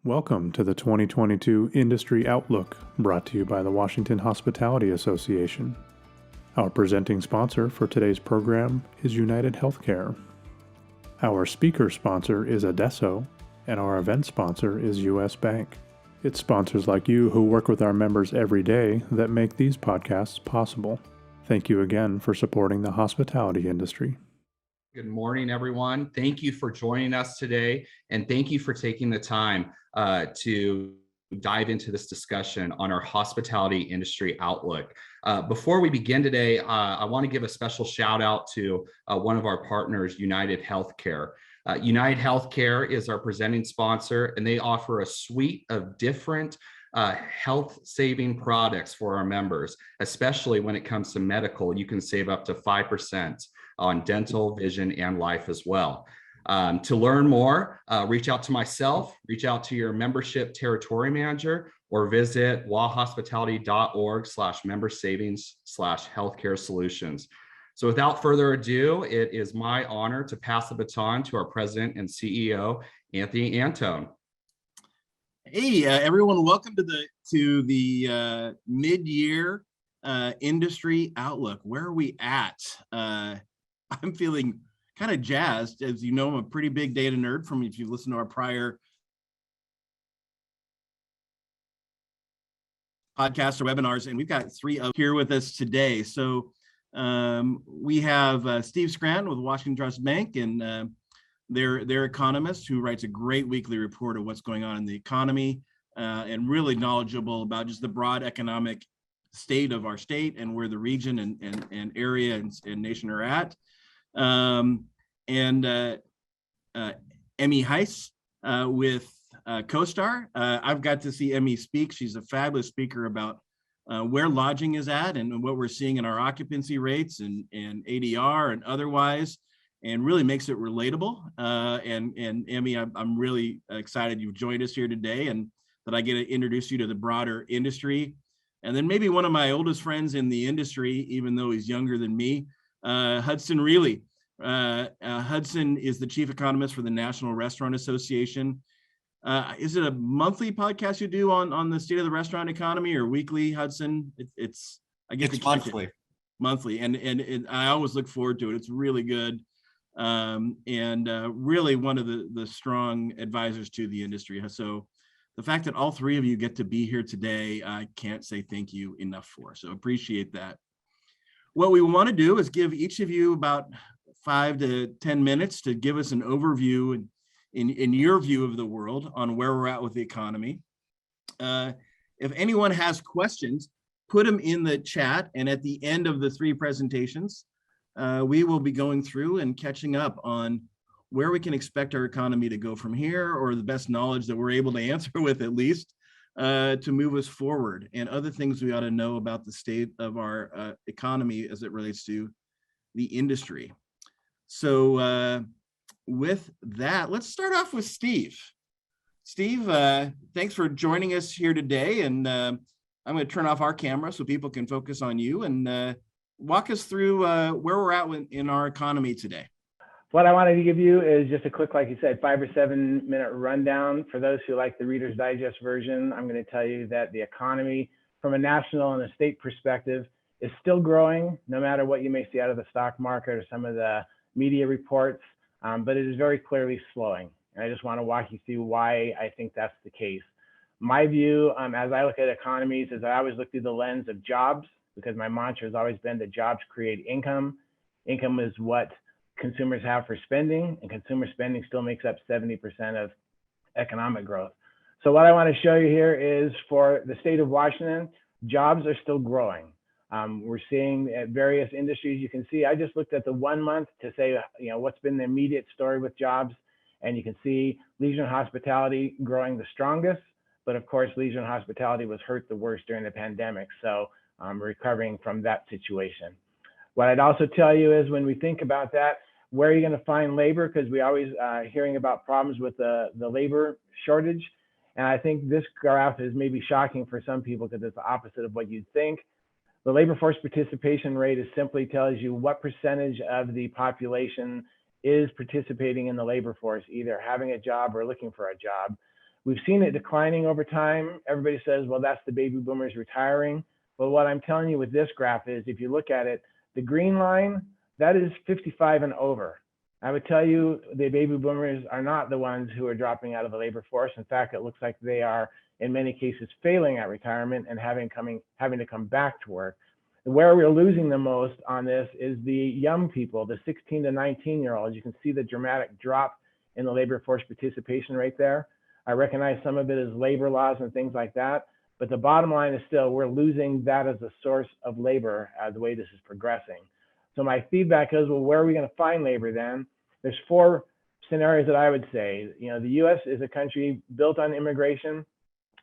Welcome to the 2022 Industry Outlook, brought to you by the Washington Hospitality Association. Our presenting sponsor for today's program is United Healthcare. Our speaker sponsor is Adesso, and our event sponsor is U.S. Bank. It's sponsors like you who work with our members every day that make these podcasts possible. Thank you again for supporting the hospitality industry. Good morning, everyone. Thank you for joining us today, and thank you for taking the time to dive into this discussion on our hospitality industry outlook. Before we begin today, I want to give a special shout out to one of our partners, United Healthcare. United Healthcare is our presenting sponsor, and they offer a suite of different health-saving products for our members, especially when it comes to medical. You can save up to 5% on dental, vision, and life as well. To learn more, reach out to myself, reach out to your membership territory manager, or visit wahospitality.org/member savings/healthcare solutions. So without further ado, it is my honor to pass the baton to our president and CEO, Anton. Hey, everyone, welcome to the mid-year industry outlook. Where are we at? I'm feeling kind of jazzed. As you know, I'm a pretty big data nerd from if you listen to our prior podcasts or webinars, and we've got three up here with us today. So we have Steve Scranton with Washington Trust Bank, and their economist who writes a great weekly report of what's going on in the economy and really knowledgeable about just the broad economic state of our state and where the region and area and nation are at. Emmy Hise with CoStar. I've got to see Emmy speak. She's a fabulous speaker about where lodging is at and what we're seeing in our occupancy rates and ADR and otherwise, and really makes it relatable. And Emmy, I'm really excited you've joined us here today and that I get to introduce you to the broader industry. And then maybe one of my oldest friends in the industry, even though he's younger than me, Hudson Riehle. Hudson is the chief economist for the National Restaurant Association. Is it a monthly podcast you do on the state of the restaurant economy, or weekly, Hudson? It's Monthly. Monthly, and I always look forward to it. It's really good, and really one of the strong advisors to the industry. So the fact that all three of you get to be here today, I can't say thank you enough for. So appreciate that. What we want to do is give each of you about 5 to 10 minutes to give us an overview in your view of the world on where we're at with the economy. If anyone has questions, put them in the chat, and at the end of the three presentations, we will be going through and catching up on where we can expect our economy to go from here, or the best knowledge that we're able to answer with, at least, to move us forward, and other things we ought to know about the state of our economy as it relates to the industry. So with that, let's start off with Steve. Steve, thanks for joining us here today, and I'm going to turn off our camera so people can focus on you and walk us through where we're at in our economy today. What I wanted to give you is just a quick, like you said, 5 or 7 minute rundown. For those who like the Reader's Digest version, I'm going to tell you that the economy from a national and a state perspective is still growing, no matter what you may see out of the stock market or some of the media reports, but it is very clearly slowing. And I just want to walk you through why I think that's the case. My view, as I look at economies, is I always look through the lens of jobs, because my mantra has always been that jobs create income. Income is what consumers have for spending, and consumer spending still makes up 70% of economic growth. So what I want to show you here is for the state of Washington, jobs are still growing. We're seeing at various industries. You can see, I just looked at the 1 month to say, what's been the immediate story with jobs. And you can see leisure and hospitality growing the strongest. But of course, leisure and hospitality was hurt the worst during the pandemic. So recovering from that situation. What I'd also tell you is when we think about that, where are you going to find labor? Because we always hearing about problems with the labor shortage. And I think this graph is maybe shocking for some people because it's the opposite of what you'd think. The labor force participation rate is simply tells you what percentage of the population is participating in the labor force, either having a job or looking for a job. We've seen it declining over time. Everybody says, well, that's the baby boomers retiring. But what I'm telling you with this graph is, if you look at it, the green line, that is 55 and over. I would tell you the baby boomers are not the ones who are dropping out of the labor force. In fact, it looks like they are, in many cases, failing at retirement and having to come back to work. Where we're losing the most on this is the young people, the 16 to 19-year-olds. You can see the dramatic drop in the labor force participation rate there. I recognize some of it is labor laws and things like that, but the bottom line is still we're losing that as a source of labor the way this is progressing. So my feedback is, well, where are we going to find labor then? There's 4 scenarios that I would say. You know, the U.S. is a country built on immigration.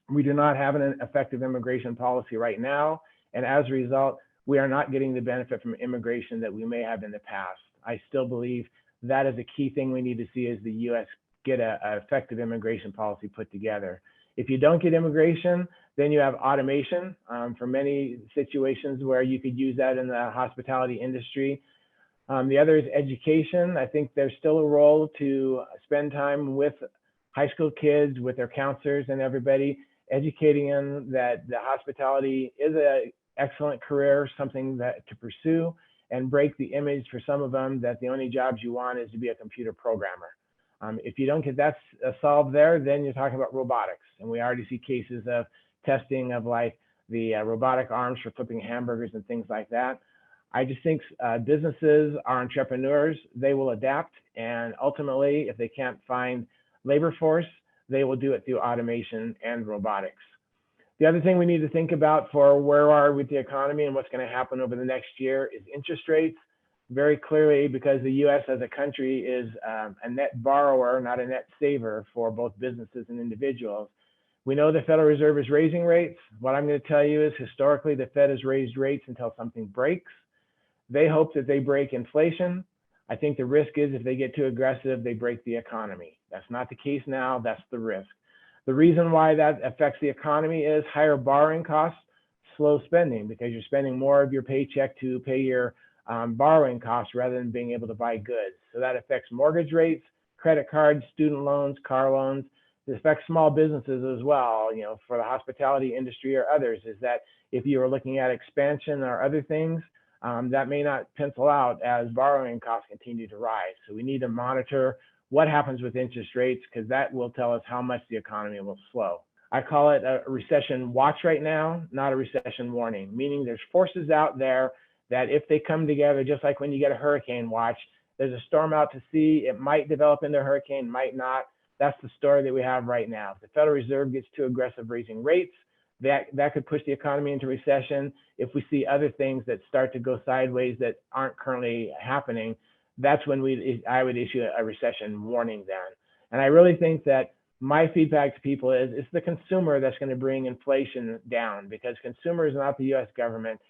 We do not have an effective immigration policy right now, and as a result, we are not getting the benefit from immigration that we may have in the past. I still believe that is a key thing we need to see as the U.S. get an effective immigration policy put together. If you don't get immigration, then you have automation for many situations where you could use that in the hospitality industry. The other is education. I think there's still a role to spend time with high school kids, with their counselors and everybody, educating them that the hospitality is an excellent career, something that to pursue, and break the image for some of them that the only jobs you want is to be a computer programmer. If you don't get that solved there, then you're talking about robotics. And we already see cases of testing of like the robotic arms for flipping hamburgers and things like that. I just think businesses are entrepreneurs. They will adapt. And ultimately, if they can't find labor force, they will do it through automation and robotics. The other thing we need to think about for where are we with the economy and what's going to happen over the next year is interest rates. Very clearly, because the U.S. as a country is a net borrower, not a net saver for both businesses and individuals. We know the Federal Reserve is raising rates. What I'm going to tell you is historically the Fed has raised rates until something breaks. They hope that they break inflation. I think the risk is if they get too aggressive, they break the economy. That's not the case now. That's the risk. The reason why that affects the economy is higher borrowing costs, slow spending, because you're spending more of your paycheck to pay your borrowing costs rather than being able to buy goods. So that affects mortgage rates, credit cards, student loans, car loans. It affects small businesses as well, you know, for the hospitality industry or others, is that if you are looking at expansion or other things, that may not pencil out as borrowing costs continue to rise. So we need to monitor what happens with interest rates, because that will tell us how much the economy will slow. I call it a recession watch right now, not a recession warning, meaning there's forces out there that if they come together, just like when you get a hurricane watch, there's a storm out to sea, it might develop into a hurricane, might not. That's the story that we have right now. If the Federal Reserve gets too aggressive raising rates, that could push the economy into recession. If we see other things that start to go sideways that aren't currently happening, that's when I would issue a recession warning then. And I really think that my feedback to people is it's the consumer that's going to bring inflation down, because consumers, not the U.S. government,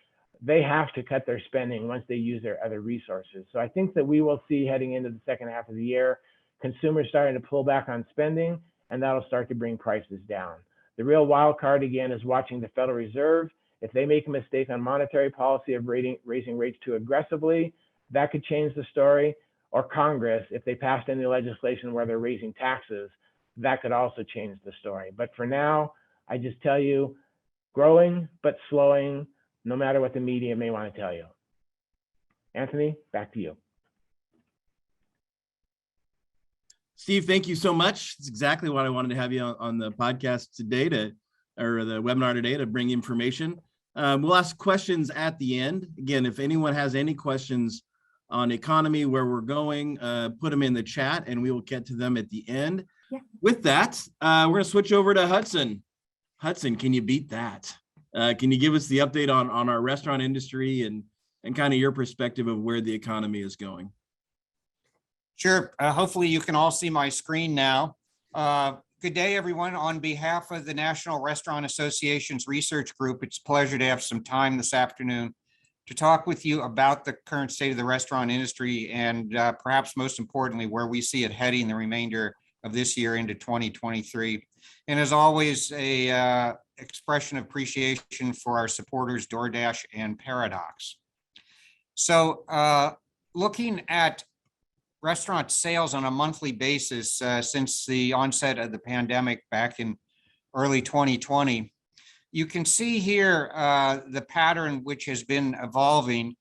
they have to cut their spending once they use their other resources. So I think that we will see heading into the second half of the year, consumers starting to pull back on spending, and that'll start to bring prices down. The real wild card again is watching the Federal Reserve. If they make a mistake on monetary policy of raising rates too aggressively, that could change the story. Or Congress, if they passed any legislation where they're raising taxes, that could also change the story. But for now, I just tell you, growing but slowing, no matter what the media may want to tell you. Anthony, back to you. Steve, thank you so much. It's exactly what I wanted to have you on the podcast today or the webinar today to bring information. We'll ask questions at the end. Again, if anyone has any questions on economy, where we're going, put them in the chat and we will get to them at the end. Yeah. With that, we're going to switch over to Hudson. Hudson, can you beat that? Can you give us the update on our restaurant industry and kind of your perspective of where the economy is going? Sure. Hopefully you can all see my screen now. Good day, everyone. On behalf of the National Restaurant Association's research group, it's a pleasure to have some time this afternoon to talk with you about the current state of the restaurant industry and perhaps most importantly, where we see it heading the remainder of this year into 2023. And as always, a expression of appreciation for our supporters, DoorDash and Paradox. So looking at restaurant sales on a monthly basis since the onset of the pandemic back in early 2020. You can see here the pattern which has been evolving.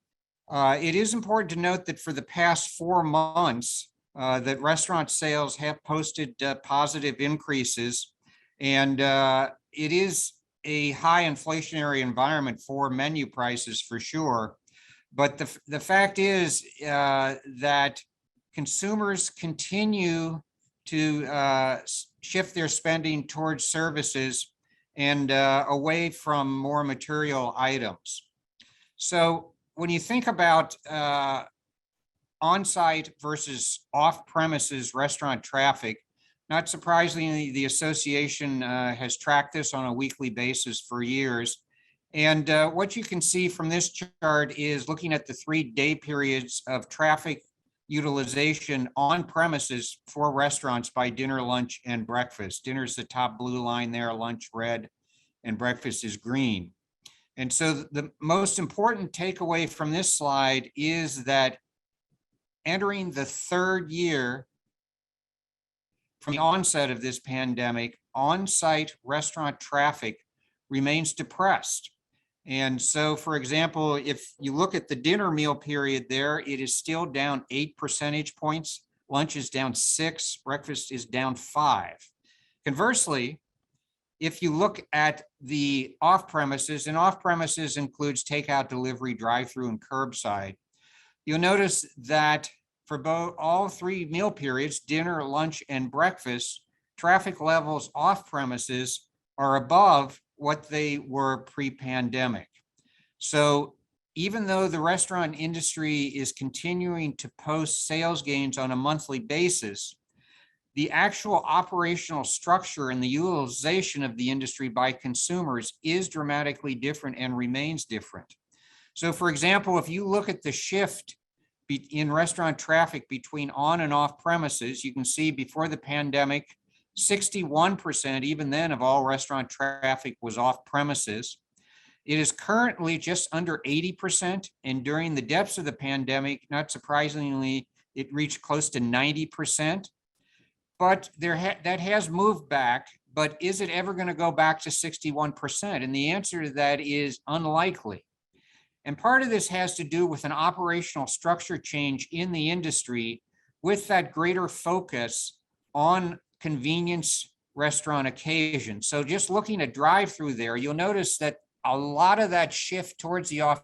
It is important to note that for the past 4 months, that restaurant sales have posted positive increases, and it is a high inflationary environment for menu prices for sure. But the fact is that consumers continue to shift their spending towards services and away from more material items. So when you think about on-site versus off-premises restaurant traffic, not surprisingly, the association has tracked this on a weekly basis for years. And what you can see from this chart is looking at the 3-day periods of traffic utilization on premises for restaurants by dinner, lunch, and breakfast. Dinner is the top blue line there, lunch red, and breakfast is green. And so the most important takeaway from this slide is that entering the 3rd year from the onset of this pandemic, on-site restaurant traffic remains depressed. And so, for example, if you look at the dinner meal period there, it is still down 8 percentage points. Lunch is down 6, breakfast is down 5. Conversely, if you look at the off-premises, and off-premises includes takeout, delivery, drive-through, and curbside, you'll notice that for both all 3 meal periods, dinner, lunch, and breakfast, traffic levels off-premises are above what they were pre-pandemic. So even though the restaurant industry is continuing to post sales gains on a monthly basis, the actual operational structure and the utilization of the industry by consumers is dramatically different and remains different. So for example, if you look at the shift in restaurant traffic between on and off premises, you can see before the pandemic, 61%, even then, of all restaurant traffic was off premises. It is currently just under 80%. And during the depths of the pandemic, not surprisingly, it reached close to 90%. But that has moved back. But is it ever going to go back to 61%? And the answer to that is unlikely. And part of this has to do with an operational structure change in the industry with that greater focus on convenience restaurant occasions. So just looking at drive-through there, you'll notice that a lot of that shift towards the off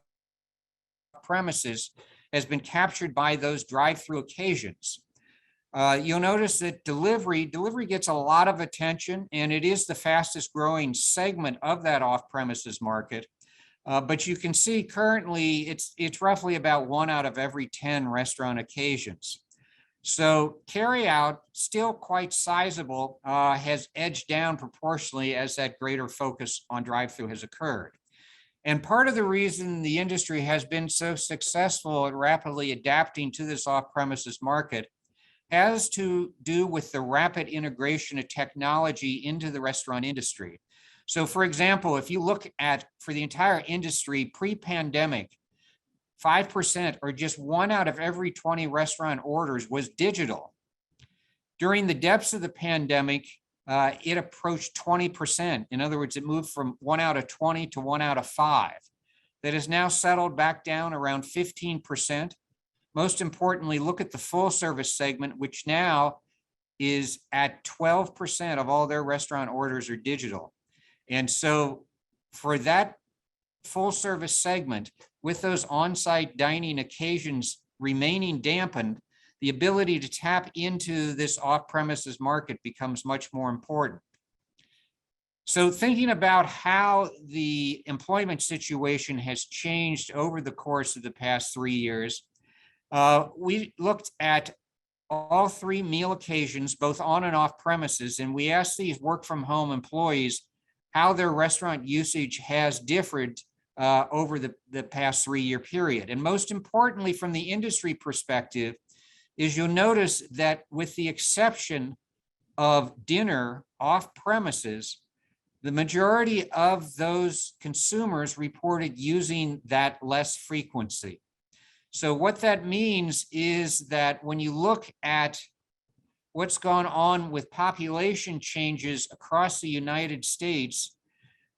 premises has been captured by those drive-through occasions. You'll notice that delivery gets a lot of attention, and it is the fastest growing segment of that off-premises market. But you can see currently it's roughly about 1 out of every 10 restaurant occasions. So carry out, still quite sizable, has edged down proportionally as that greater focus on drive-through has occurred. And part of the reason the industry has been so successful at rapidly adapting to this off-premises market has to do with the rapid integration of technology into the restaurant industry. So for example, if you look at, for the entire industry pre-pandemic, 5% or just 1 out of every 20 restaurant orders was digital. During the depths of the pandemic, it approached 20%. In other words, it moved from 1 out of 20 to 1 out of 5. That has now settled back down around 15%. Most importantly, look at the full service segment, which now is at 12% of all their restaurant orders are digital. And so for that full service segment, with those on-site dining occasions remaining dampened, the ability to tap into this off-premises market becomes much more important. So thinking about how the employment situation has changed over the course of the past 3 years, we looked at all 3 meal occasions, both on and off premises, and we asked these work from home employees how their restaurant usage has differed over the past 3-year period. And most importantly, from the industry perspective, is you'll notice that with the exception of dinner off premises, the majority of those consumers reported using that less frequency. So what that means is that when you look at what's gone on with population changes across the United States,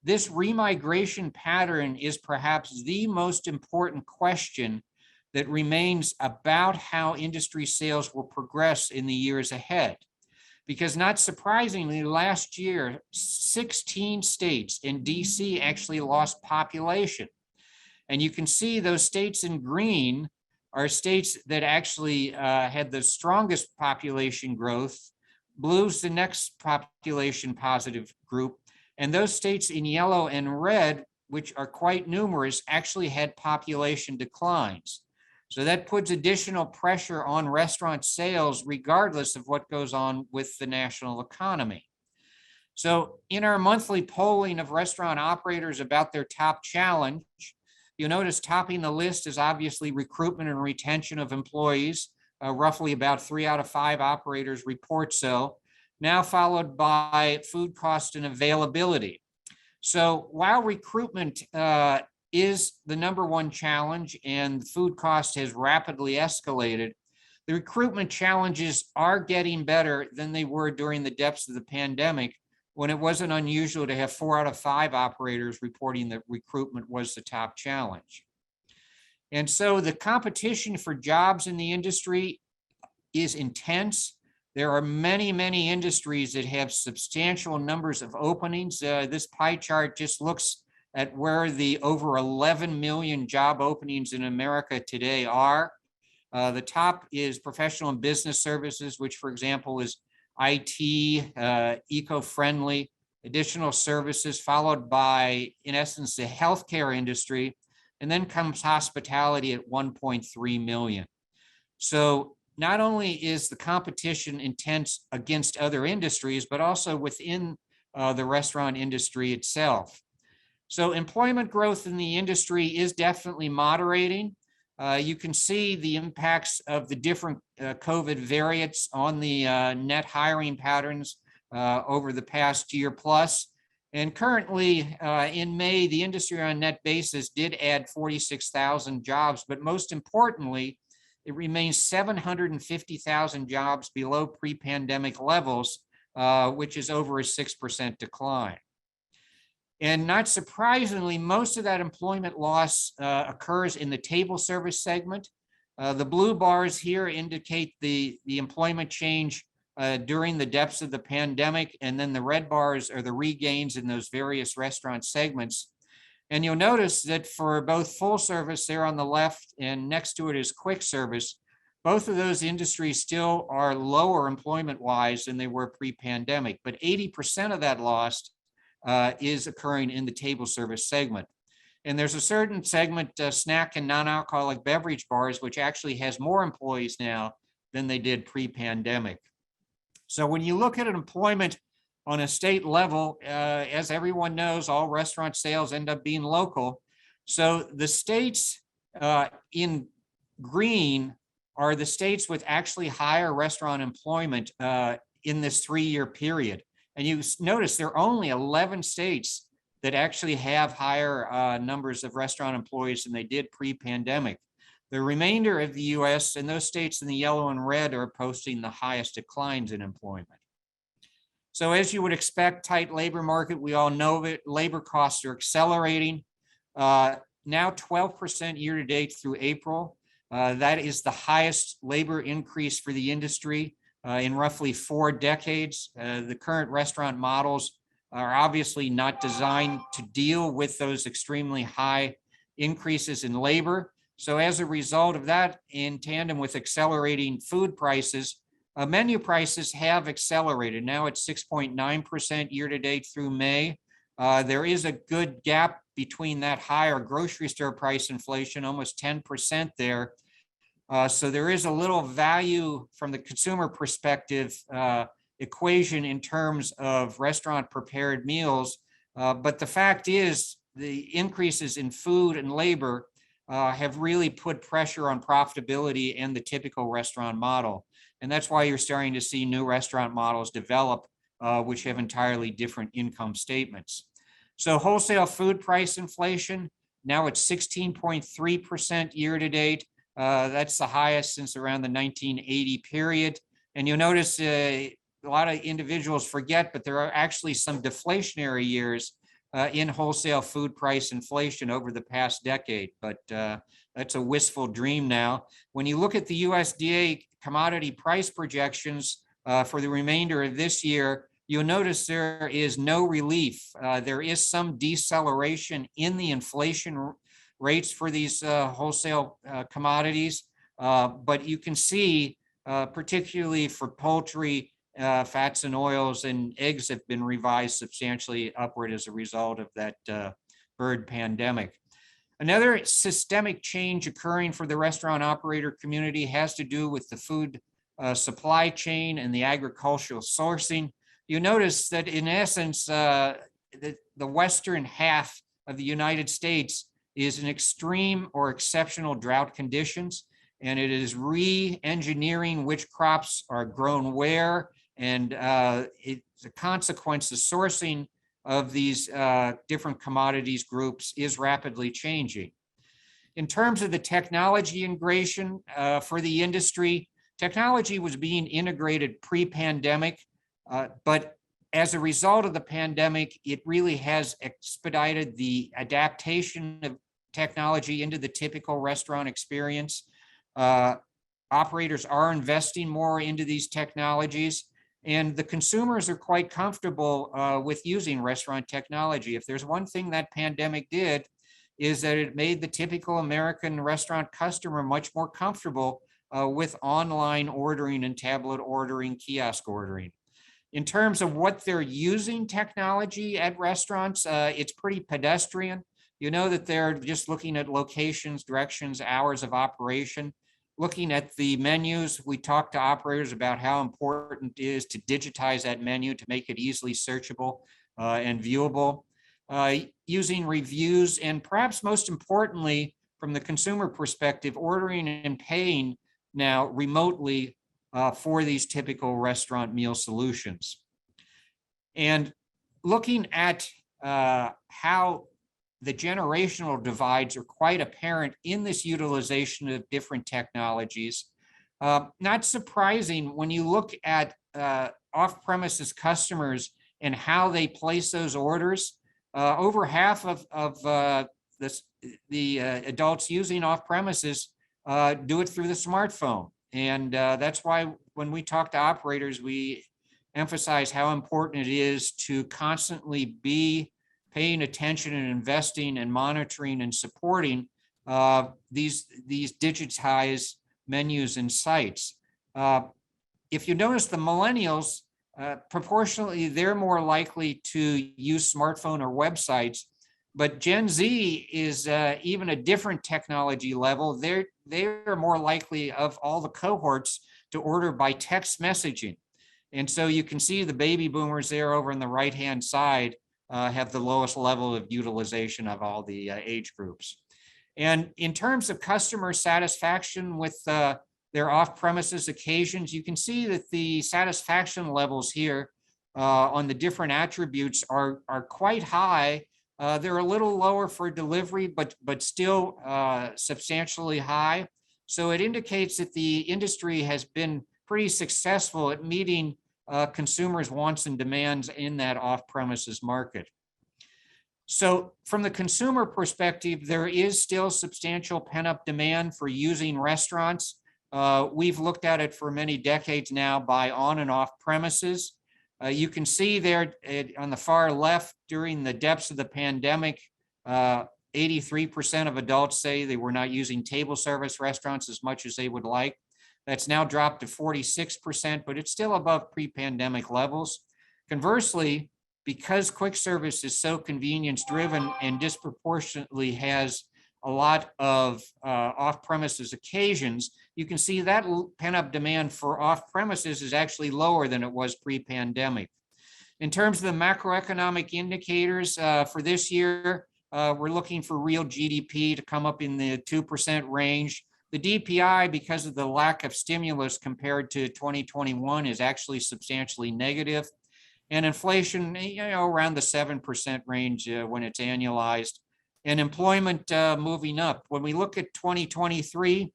this remigration pattern is perhaps the most important question that remains about how industry sales will progress in the years ahead. Because not surprisingly, last year, 16 states and DC actually lost population. And you can see those states in green are states that actually had the strongest population growth. Blue's the next population positive group. And those states in yellow and red, which are quite numerous, actually had population declines. So that puts additional pressure on restaurant sales, regardless of what goes on with the national economy. So in our monthly polling of restaurant operators about their top challenge, you'll notice topping the list is obviously recruitment and retention of employees. Roughly about 3 out of 5 operators report so. Now followed by food cost and availability. So while recruitment is the number one challenge and food cost has rapidly escalated, the recruitment challenges are getting better than they were during the depths of the pandemic, when it wasn't unusual to have 4 out of 5 operators reporting that recruitment was the top challenge. And so the competition for jobs in the industry is intense. There are many, many industries that have substantial numbers of openings. This pie chart just looks at where the over 11 million job openings in America today are. The top is professional and business services, which, for example, is IT, eco-friendly, additional services, followed by, in essence, the healthcare industry, and then comes hospitality at 1.3 million. So not only is the competition intense against other industries, but also within the restaurant industry itself. So employment growth in the industry is definitely moderating. You can see the impacts of the different COVID variants on the net hiring patterns over the past year plus. And currently in May, the industry on net basis did add 46,000 jobs, but most importantly, it remains 750,000 jobs below pre-pandemic levels, which is over a 6% decline. And not surprisingly, most of that employment loss occurs in the table service segment. The blue bars here indicate the employment change during the depths of the pandemic, and then the red bars are the regains in those various restaurant segments. And you'll notice that for both full service there on the left and next to it is quick service, both of those industries still are lower employment-wise than they were pre-pandemic, but 80% of that loss is occurring in the table service segment. And there's a certain segment, snack and non-alcoholic beverage bars, which actually has more employees now than they did pre-pandemic. So when you look at employment on a state level, as everyone knows, all restaurant sales end up being local. So the states in green are the states with actually higher restaurant employment in this 3-year period. And you notice there are only 11 states that actually have higher numbers of restaurant employees than they did pre-pandemic. The remainder of the US and those states in the yellow and red are posting the highest declines in employment. So as you would expect, tight labor market, we all know that labor costs are accelerating. Now 12% year to date through April. That is the highest labor increase for the industry in roughly 4 decades. The current restaurant models are obviously not designed to deal with those extremely high increases in labor. So as a result of that, in tandem with accelerating food prices, menu prices have accelerated. Now it's 6.9% year to date through May. There is a good gap between that higher grocery store price inflation, almost 10% there. So there is a little value from the consumer perspective equation in terms of restaurant prepared meals. But the fact is the increases in food and labor have really put pressure on profitability and the typical restaurant model. And that's why you're starting to see new restaurant models develop, which have entirely different income statements. So wholesale food price inflation, now it's 16.3% year to date. That's the highest since around the 1980 period. And you'll notice a lot of individuals forget, but there are actually some deflationary years in wholesale food price inflation over the past decade, but that's a wistful dream now. When you look at the USDA commodity price projections for the remainder of this year, you'll notice there is no relief. There is some deceleration in the inflation rates for these wholesale commodities, but you can see, particularly for poultry, fats and oils and eggs have been revised substantially upward as a result of that bird pandemic. Another systemic change occurring for the restaurant operator community has to do with the food supply chain and the agricultural sourcing. You notice that in essence, the western half of the United States is in extreme or exceptional drought conditions, and it is re-engineering which crops are grown where, and it's a consequence, the sourcing of these different commodities groups is rapidly changing. In terms of the technology integration for the industry, technology was being integrated pre-pandemic, but as a result of the pandemic, it really has expedited the adaptation of technology into the typical restaurant experience. Operators are investing more into these technologies, and the consumers are quite comfortable with using restaurant technology. If there's one thing that pandemic did, is that it made the typical American restaurant customer much more comfortable with online ordering and tablet ordering, kiosk ordering. In terms of what they're using technology at restaurants, it's pretty pedestrian. You know that they're just looking at locations, directions, hours of operation. Looking at the menus, we talk to operators about how important it is to digitize that menu to make it easily searchable and viewable. Using reviews, and perhaps most importantly, from the consumer perspective, ordering and paying now remotely for these typical restaurant meal solutions. And looking at how the generational divides are quite apparent in this utilization of different technologies. Not surprising when you look at off-premises customers and how they place those orders. Over half of the adults using off-premises do it through the smartphone. And that's why when we talk to operators, we emphasize how important it is to constantly be paying attention and investing and monitoring and supporting these digitized menus and sites. If you notice, the millennials, proportionally, they're more likely to use smartphone or websites, but Gen Z is even a different technology level. They're more likely of all the cohorts to order by text messaging. And so you can see the baby boomers there over on the right-hand side have the lowest level of utilization of all the age groups. And in terms of customer satisfaction with their off-premises occasions, you can see that the satisfaction levels here on the different attributes are quite high. They're a little lower for delivery, but still substantially high. So it indicates that the industry has been pretty successful at meeting consumers' wants and demands in that off-premises market. So from the consumer perspective, there is still substantial pent-up demand for using restaurants. We've looked at it for many decades now by on and off premises. You can see there on the far left, during the depths of the pandemic, 83% of adults say they were not using table service restaurants as much as they would like. That's now dropped to 46%, but it's still above pre-pandemic levels. Conversely, because quick service is so convenience driven and disproportionately has a lot of off-premises occasions, you can see that pent-up demand for off-premises is actually lower than it was pre-pandemic. In terms of the macroeconomic indicators for this year, we're looking for real GDP to come up in the 2% range. The DPI, because of the lack of stimulus compared to 2021, is actually substantially negative. And inflation, around the 7% range when it's annualized. And employment moving up. When we look at 2023,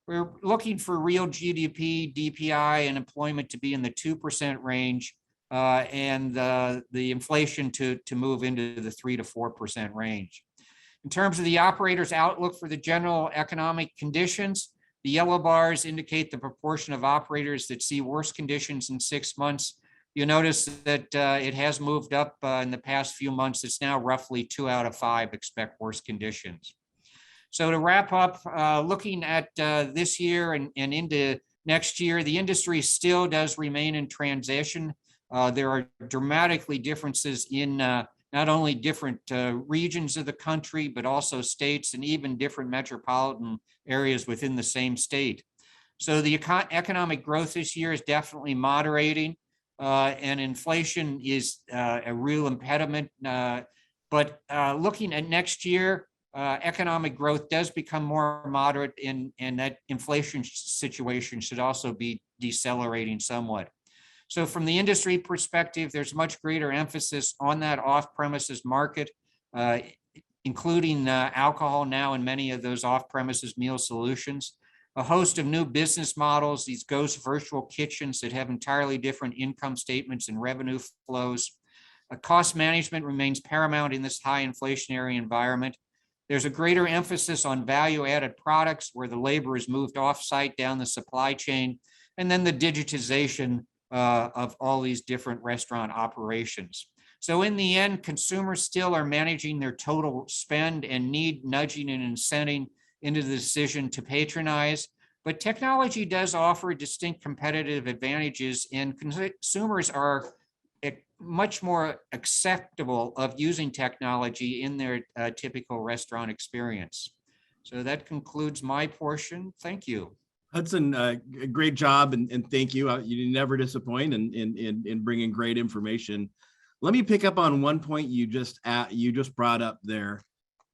We're looking for real GDP, DPI, and employment to be in the 2% range, and the inflation to move into the 3 to 4% range. In terms of the operator's outlook for the general economic conditions, the yellow bars indicate the proportion of operators that see worse conditions in 6 months. You notice that it has moved up in the past few months. It's now roughly 2 out of 5 expect worse conditions. So to wrap up, looking at this year and into next year, the industry still does remain in transition. There are dramatically differences in not only different regions of the country, but also states and even different metropolitan areas within the same state. So the economic growth this year is definitely moderating, and inflation is a real impediment. But looking at next year, economic growth does become more moderate, and that inflation situation should also be decelerating somewhat. So from the industry perspective, there's much greater emphasis on that off-premises market, including alcohol now in many of those off-premises meal solutions. A host of new business models, these ghost virtual kitchens that have entirely different income statements and revenue flows. Cost management remains paramount in this high inflationary environment. There's a greater emphasis on value-added products where the labor is moved off-site down the supply chain, and then the digitization of all these different restaurant operations. So in the end, consumers still are managing their total spend and need nudging and incenting into the decision to patronize. But technology does offer distinct competitive advantages, and consumers are much more acceptable of using technology in their typical restaurant experience. So that concludes my portion. Thank you. Hudson, great job, and thank you. You never disappoint in bringing great information. Let me pick up on one point you just brought up there.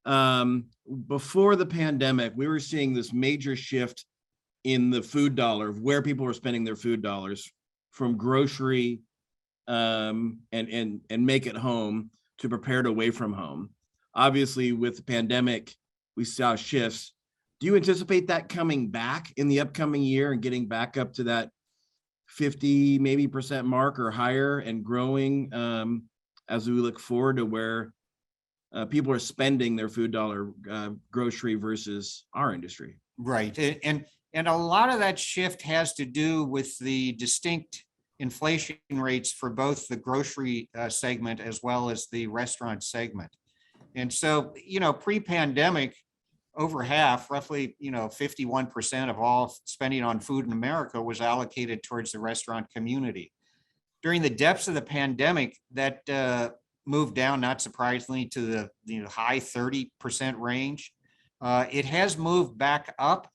Before the pandemic, we were seeing this major shift in the food dollar, where people were spending their food dollars, from grocery and make it home to prepared away from home. Obviously, with the pandemic, we saw shifts. Do you anticipate that coming back in the upcoming year and getting back up to that 50 maybe % mark or higher, and growing as we look forward to where people are spending their food dollar, grocery versus our industry? Right, and a lot of that shift has to do with the distinct inflation rates for both the grocery segment as well as the restaurant segment. And so, pre-pandemic, over half, roughly, 51% of all spending on food in America was allocated towards the restaurant community. During the depths of the pandemic, that moved down, not surprisingly, to the high 30% range. It has moved back up.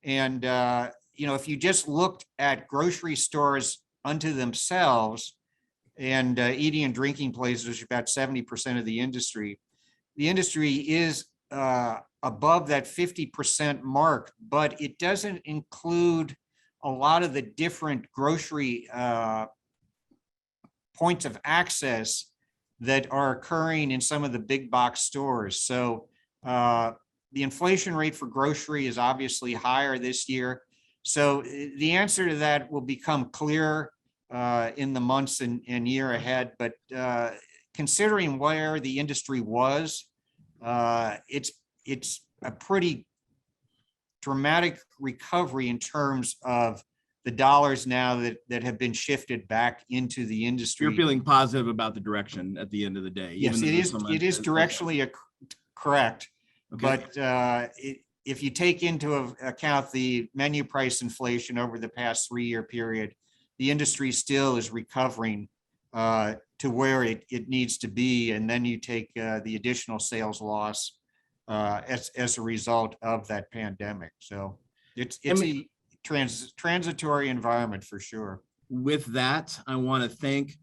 And, if you just looked at grocery stores unto themselves and eating and drinking places, which is about 70% of the industry is above that 50% mark, but it doesn't include a lot of the different grocery points of access that are occurring in some of the big box stores. So the inflation rate for grocery is obviously higher this year. So the answer to that will become clearer in the months and year ahead. But considering where the industry was, it's a pretty dramatic recovery in terms of the dollars now that have been shifted back into the industry. You're feeling positive about the direction at the end of the day. Yes, it is directionally correct. Okay. But if you take into account the menu price inflation over the past 3-year period, the industry still is recovering to where it needs to be. And then you take the additional sales loss as a result of that pandemic. So it's a transitory environment for sure. With that, I want to thank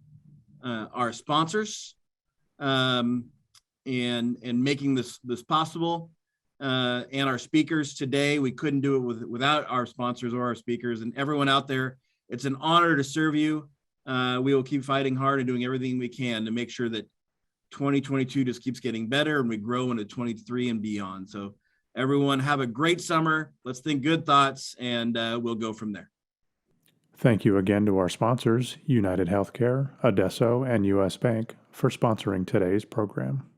our sponsors and making this possible, and our speakers today. We couldn't do it without our sponsors or our speakers, and everyone out there. It's an honor to serve you. We will keep fighting hard and doing everything we can to make sure that 2022 just keeps getting better and we grow into 23 and beyond. So Everyone have a great summer. Let's think good thoughts, and we'll go from there. Thank you again to our sponsors, United Healthcare, Adesso, and U.S. Bank, for sponsoring today's program.